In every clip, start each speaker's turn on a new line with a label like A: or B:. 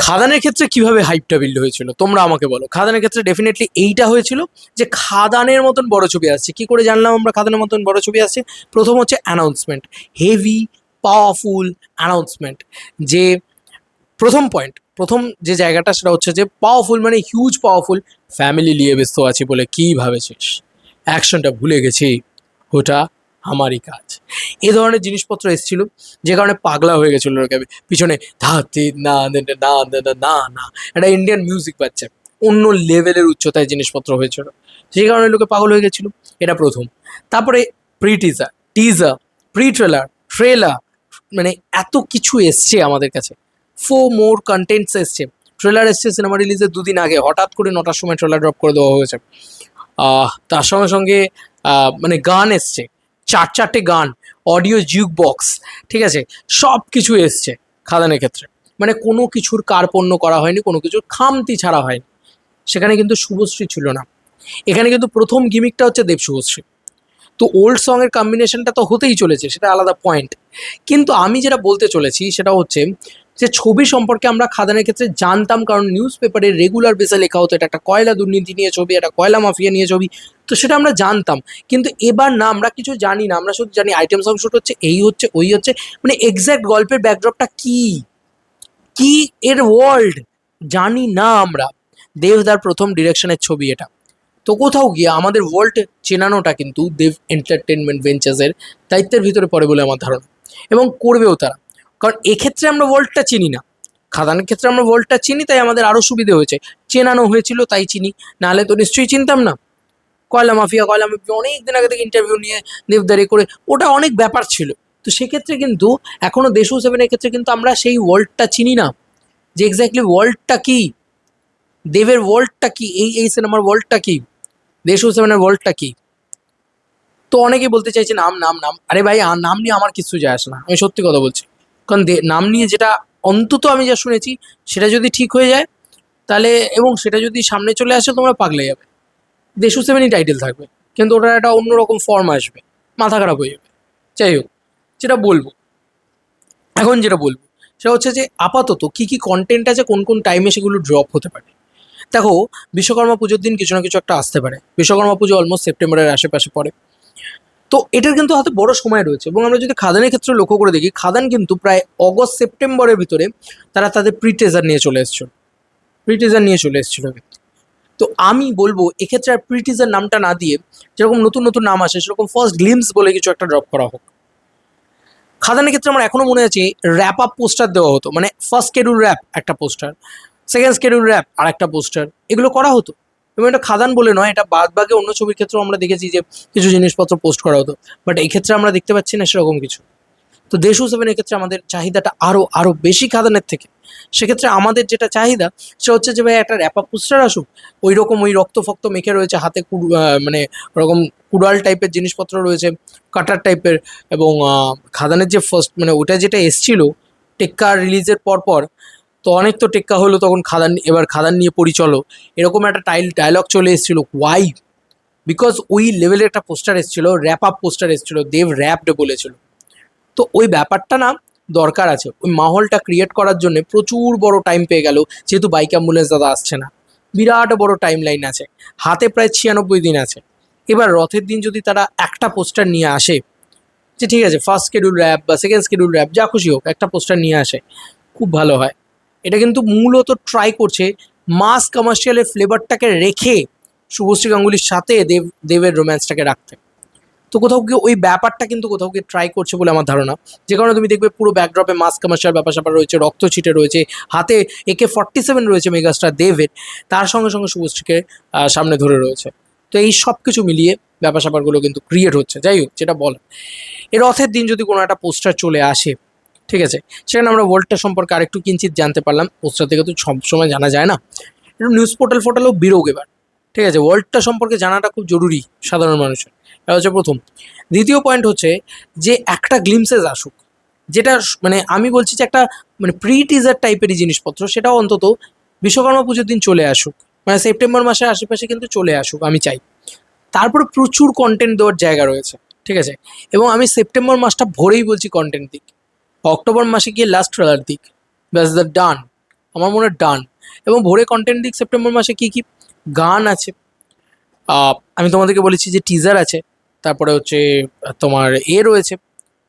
A: খাদানের ক্ষেত্রে কিভাবে হাইপটা বিল্ড হয়েছিল তোমরা আমাকে বলো। খাদানের ক্ষেত্রে ডেফিনেটলি এইটা হয়েছিল যে খাদানের মতন বড় ছবি আসছে। কি করে জানলাম আমরা খাদানের মতন বড় ছবি আসছে? প্রথম হচ্ছে অ্যানাউন্সমেন্ট, হেভি পাওয়ারফুল অ্যানাউন্সমেন্ট। যে প্রথম পয়েন্ট, প্রথম যে জায়গাটা সেটা হচ্ছে যে পাওয়ারফুল, মানে হিউজ পাওয়ারফুল। ফ্যামিলি নিয়ে ব্যস্ত আছি বলে কী ভাবেছিস, অ্যাকশনটা ভুলে গেছি, ওটা আমারই কাজ। এ ধরনের জিনিসপত্র এসেছিল, যে কারণে পাগলা হয়ে গেছিল লোকে। পিছনে ধাতে না না না না না না না, একটা ইন্ডিয়ান মিউজিক বাজছে, অন্য লেভেলের উচ্চতায় জিনিসপত্র হয়েছিল, সেই কারণে লোকে পাগল হয়ে গেছিল। এটা প্রথম। তারপরে pre teaser, teaser, pre trailer, trailer, মানে এত কিছু এসছে আমাদের কাছে। মোর কন্টেন্টস এসছে। ট্রেলার এসছে সিনেমা রিলিজের দুদিন আগে, হঠাৎ করে 9টার সময় ট্রেলার ড্রপ করে দেওয়া হয়েছে। তার সঙ্গে সঙ্গে মানে গান এসছে, 4-4টে গান, অডিও জিউক বক্স, ঠিক আছে, সব কিছু এসছে খাদানের ক্ষেত্রে। মানে কোনো কিছুর কার্পণ্য করা হয়নি, কোনো কিছুর খামতি ছাড়া হয়নি। সেখানে কিন্তু শুভশ্রী ছিল না। এখানে কিন্তু প্রথম গিমিকটা হচ্ছে দেব শুভশ্রী। তো ওল্ড সঙের কম্বিনেশনটা তো হতেই চলেছে, সেটা আলাদা পয়েন্ট। কিন্তু আমি যেটা বলতে চলেছি সেটা হচ্ছে যে ছবি সম্পর্কে আমরা খাদানের ক্ষেত্রে জানতাম, কারণ নিউজ পেপারে রেগুলার বেসে লেখা হতো এটা একটা কয়লা দুর্নীতি নিয়ে ছবি, একটা কয়লা মাফিয়া নিয়ে ছবি। তো সেটা আমরা জানতাম। কিন্তু এবার না, আমরা কিছু জানি না, আমরা শুধু জানি আইটেম সং শুট হচ্ছে, এই হচ্ছে, ওই হচ্ছে, মানে এক্স্যাক্ট গল্পের ব্যাকড্রপটা কি কি এর ওয়ার্ল্ড জানি না আমরা। দেবদার প্রথম ডিরেকশনের ছবি এটা। তো কোথাও গিয়ে আমাদের ওয়ার্ল্ড চেনানোটা কিন্তু দেব এন্টারটেনমেন্ট ভেঞ্চার্সের দায়িত্বের ভিতরে পড়ে বলে আমার ধারণা, এবং করবেও তারা। কারণ এক্ষেত্রে আমরা ওয়ার্ল্ডটা চিনি না, খাদানের ক্ষেত্রে আমরা ওয়ার্ল্ডটা চিনি, তাই আমাদের আরও সুবিধে হয়েছে, চেনানো হয়েছিল তাই চিনি, নাহলে তো নিশ্চয়ই চিনতাম না। কয়লা মাফিয়া অনেক দিন আগে থেকে ইন্টারভিউ নিয়ে দেবদারি করে, ওটা অনেক ব্যাপার ছিল। তো সেক্ষেত্রে কিন্তু এখনও দেশু সেভেনের ক্ষেত্রে কিন্তু আমরা সেই ওয়ার্ল্ডটা চিনি না, যে এক্স্যাক্টলি ওয়ার্ল্ডটা কি, দেবের ওয়ার্ল্ডটা কি, এই সিনেমার ওয়ার্ল্ডটা কি, দেশু সেভেনের ওয়ার্ল্ডটা কি। তো অনেকেই বলতে চাইছে নাম নাম নাম, আরে ভাই নাম নিয়ে আমার কিছু যায় আসে না, আমি সত্যি কথা বলছি। কারণ নাম নিয়ে যেটা অন্তত আমি যা শুনেছি সেটা যদি ঠিক হয়ে যায় তাহলে, এবং সেটা যদি সামনে চলে আসে, তোমরা পাগলে যাবে। দেশু সেভেনই টাইটেল থাকবে, কিন্তু ওটার একটা অন্যরকম ফর্ম আসবে, মাথা খারাপ হয়ে যাবে। যাই হোক, যেটা বলবো এখন, যেটা বলবো সেটা হচ্ছে যে আপাতত কী কী কন্টেন্ট আছে, কোন কোন টাইমে সেগুলো ড্রপ হতে পারে। দেখো, বিশ্বকর্মা পুজোর দিন কিছু না কিছু একটা আসতে পারে। বিশ্বকর্মা পুজো অলমোস্ট সেপ্টেম্বরের আশেপাশে পড়ে। তো এটার কিন্তু হাতে বড় সময় রয়েছে, এবং আমরা যদি খাদানের ক্ষেত্রে লক্ষ্য করে দেখি, খাদান কিন্তু প্রায় অগস্ট সেপ্টেম্বরের ভিতরে তারা তাদের প্রি টিজার নিয়ে চলে এসেছিল, কিন্তু। তো আমি বলবো এক্ষেত্রে আর প্রি টিজার নামটা না দিয়ে, যেরকম নতুন নতুন নাম আসে সেরকম ফার্স্ট গ্লিমস বলে কিছু একটা ড্রপ করা হোক। খাদানের ক্ষেত্রে আমার এখনো মনে আছে র্যাপ আপ পোস্টার দেওয়া হতো, মানে ফার্স্ট স্কেডিউল র্যাপ একটা পোস্টার, সেকেন্ড স্কেডিউল র্যাপ আর একটা পোস্টার, এগুলো করা হতো। এবং এটা খাদান বলে নয়, এটা বাদ বাকি অন্য ছবির ক্ষেত্রেও আমরা দেখেছি যে কিছু জিনিসপত্র পোস্ট করা হতো। বাট এই ক্ষেত্রে আমরা দেখতে পাচ্ছি না সেরকম কিছু। তো দেশু সেভেনের ক্ষেত্রে আমাদের চাহিদাটা আরও আরও বেশি খাদানের থেকে। সেক্ষেত্রে আমাদের যেটা চাহিদা সেটা হচ্ছে যে ভাই একটা র্যাপ আপ পোস্টার আসুক, ওই রকম ওই রক্ত ফক্ত মেখে রয়েছে, হাতে মানে ওরকম কুড়াল টাইপের জিনিসপত্র রয়েছে, কাটার টাইপের। এবং খাদানের যে ফার্স্ট, মানে ওটা যেটা এসছিল টেক্কা রিলিজের পর, তো অনেক তো টেক্কা হলো তখন, খাদান এবার খাদান নিয়ে পরিচলো, এরকম একটা ডায়লগ চলে এসেছিলো। ওয়াই? বিকজ ওই লেভেলের একটা পোস্টার এসেছিলো, র্যাপ আপ পোস্টার এসেছিলো, দেব র্যাপড বলেছিল। তো ওই ব্যাপারটা না দরকার আছে, ওই মাহলটা ক্রিয়েট করার জন্য প্রচুর বড় টাইম পেয়ে গেল, যেহেতু বাইক অ্যাম্বুলেন্স দাদা আসছে না, বিরাট বড় টাইম লাইন আছে, হাতে প্রায় 96 দিন আছে। এবার রথের দিন যদি তারা একটা পোস্টার নিয়ে আসে, যে ঠিক আছে ফার্স্ট স্কেডিউল র্যাপ বা সেকেন্ড স্কেডিউল র্যাপ যা খুশি হোক, একটা পোস্টার নিয়ে আসে, খুব ভালো হয়। এটা কিন্তু মূলত ট্রাই করছে মাস কমার্শিয়ালের ফ্লেভারটাকে রেখে শুভশ্রী গাঙ্গুলির সাথে দেবের রোম্যান্সটাকে রাখতে। তো কোথাও গিয়ে ওই ব্যাপারটা কিন্তু কোথাও গিয়ে ট্রাই করছে বলে আমার ধারণা। যে কারণে তুমি দেখবে পুরো ব্যাকড্রপে মাস কমার্শিয়াল ব্যাপার স্যাপার রয়েছে, রক্ত ছিটে রয়েছে, হাতে AK-47 রয়েছে মেগাস্টার দেবের, তার সঙ্গে সঙ্গে শুভশ্রীকে সামনে ধরে রয়েছে। তো এই সব কিছু মিলিয়ে ব্যাপার স্যাপারগুলো কিন্তু ক্রিয়েট হচ্ছে। যাই হোক, যেটা বল, এর রথের দিন যদি কোনো একটা পোস্টার চলে আসে, ঠিক আছে, সেখানে আমরা ওয়ার্ল্ডটা সম্পর্কে আরেকটু কিঞ্চিত জানতে পারলাম। পোস্টার থেকে তো সবসময় জানা যায় না, একটু নিউজ পোর্টালেও বেরোক এবার, ঠিক আছে, ওয়ার্ল্ডটা সম্পর্কে জানাটা খুব জরুরি সাধারণ মানুষের। এটা হচ্ছে প্রথম। দ্বিতীয় পয়েন্ট হচ্ছে যে একটা গ্লিমসেস আসুক, যেটা মানে আমি বলছি যে একটা মানে প্রি টিজার টাইপেরই জিনিসপত্র, সেটাও অন্তত বিশ্বকর্মা পুজোর দিন চলে আসুক, মানে সেপ্টেম্বর মাসের আশেপাশে কিন্তু চলে আসুক, আমি চাই। তারপরে প্রচুর কন্টেন্ট দেওয়ার জায়গা রয়েছে, ঠিক আছে, এবং আমি সেপ্টেম্বর মাসটা ভরেই বলছি কন্টেন্ট দিক, অক্টোবর মাসে গিয়ে লাস্ট ট্রেলার দিক, ব্যাস দ্য ডান। আমার মনে হয় ডান। এবং ভোরে কন্টেন্ট দিক সেপ্টেম্বর মাসে কী কী গান আছে, আমি তোমাদেরকে বলেছি যে টিজার আছে, তারপরে হচ্ছে তোমার রয়েছে,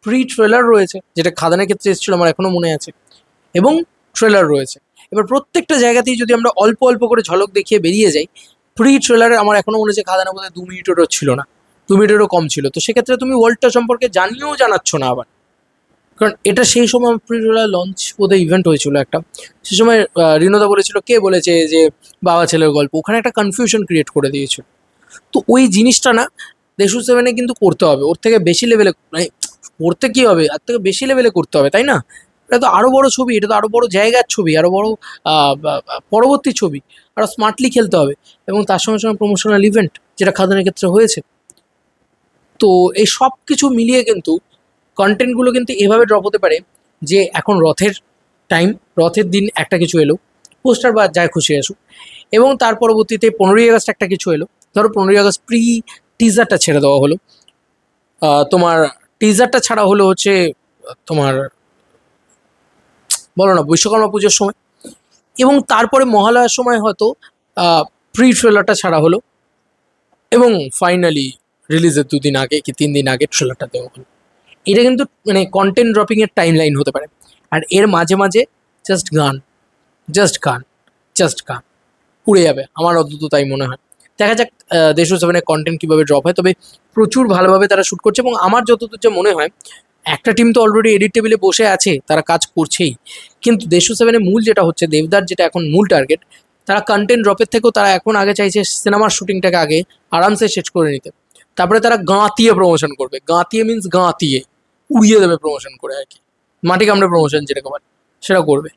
A: প্রি ট্রেলার রয়েছে, যেটা খাদানের ক্ষেত্রে এসেছিলো আমার এখনও মনে আছে, এবং ট্রেলার রয়েছে। এবার প্রত্যেকটা জায়গাতেই যদি আমরা অল্প অল্প করে ঝলক দেখিয়ে বেরিয়ে যাই, প্রি ট্রেলারে আমার এখনও মনে হচ্ছে খাদানের মধ্যে 2 মিনিটেরও ছিল না, 2 মিনিটেরও কম ছিল। তো সেক্ষেত্রে তুমি ওয়ার্ল্ডটা সম্পর্কে জানিয়েও জানাচ্ছ না আবার, কারণ এটা সেই সময় প্রি ট্রেলার লঞ্চ বোধহয় ইভেন্ট হয়েছিল একটা, সে সময় রিনোদা বলেছিল কে বলেছে যে বাবা ছেলের গল্প, ওখানে একটা কনফিউশন ক্রিয়েট করে দিয়েছিল। তো ওই জিনিসটা না দেশু সেভেনে কিন্তু করতে হবে, ওর থেকে বেশি লেভেলে, মানে করতে কী হবে, আর থেকে বেশি লেভেলে করতে হবে, তাই না? এটা তো আরও বড় ছবি, এটা তো আরও বড় জায়গার ছবি, আরও বড় পরবর্তী ছবি, আরও স্মার্টলি খেলতে হবে, এবং তার সঙ্গে সঙ্গে প্রমোশনাল ইভেন্ট, যেটা খাদানের ক্ষেত্রে হয়েছে। তো এই সব কিছু মিলিয়ে কিন্তু কন্টেন্টগুলো কিন্তু এভাবে ড্রপ হতে পারে যে এখন রথের টাইম, রথের দিন একটা কিছু এলো, পোস্টার বা যায় খুশি আসুক, এবং তার পরবর্তীতে 15ই আগস্ট একটা কিছু এলো, ধরো 15ই আগস্ট টিজারটা ছেড়ে দেওয়া হলো, তোমার টিজারটা ছাড়া হলো হচ্ছে তোমার বলো না বিশ্বকর্মা পুজোর সময়, এবং তারপরে মহালয়ার সময় হয়তো প্রি ট্রেলারটা ছাড়া হলো, এবং ফাইনালি রিলিজের 2 দিন আগে কি 3 দিন আগে ট্রেলারটা দেওয়া হলো। এটা কিন্তু মানে কন্টেন্ট ড্রপিংয়ের টাইম লাইন হতে পারে। আর এর মাঝে মাঝে জাস্ট গান, জাস্ট গান, জাস্ট গান উড়ে যাবে, আমার অন্তত তাই মনে হয়। দেখা যাক দেশ সেভেনের কন্টেন্ট কীভাবে ড্রপ হয়, তবে প্রচুর ভালোভাবে তারা শ্যুট করছে, এবং আমার যতদূর যা মনে হয় একটা টিম তো অলরেডি এডিট টেবিলে বসে আছে, তারা কাজ করছেই। কিন্তু দেশ সেভেনের মূল যেটা হচ্ছে, দেবদার যেটা এখন মূল টার্গেট, তারা কন্টেন্ট ড্রপের থেকেও তারা এখন আগে চাইছে সিনেমার শুটিংটাকে আগে আরামসে শেষ করে নিতে, তারপরে তারা গাঁতিয়ে প্রমোশন করবে। গাঁতিয়ে মিন্স গাঁতিয়ে উড়িয়ে দেবে প্রমোশন করে আর কি, মাটি কামড়ে প্রমোশন যেরকম বলে সেটা করবে।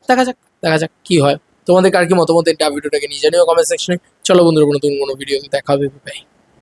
A: দেখা যাক, দেখা যাক কী হয়। তোমাদের কার কি মতামত এই ভিডিওটাকে নিয়ে জানিও কমেন্ট সেকশনে। চলো বন্ধুরা, কোনো ভিডিওতে দেখা হবে, বাই।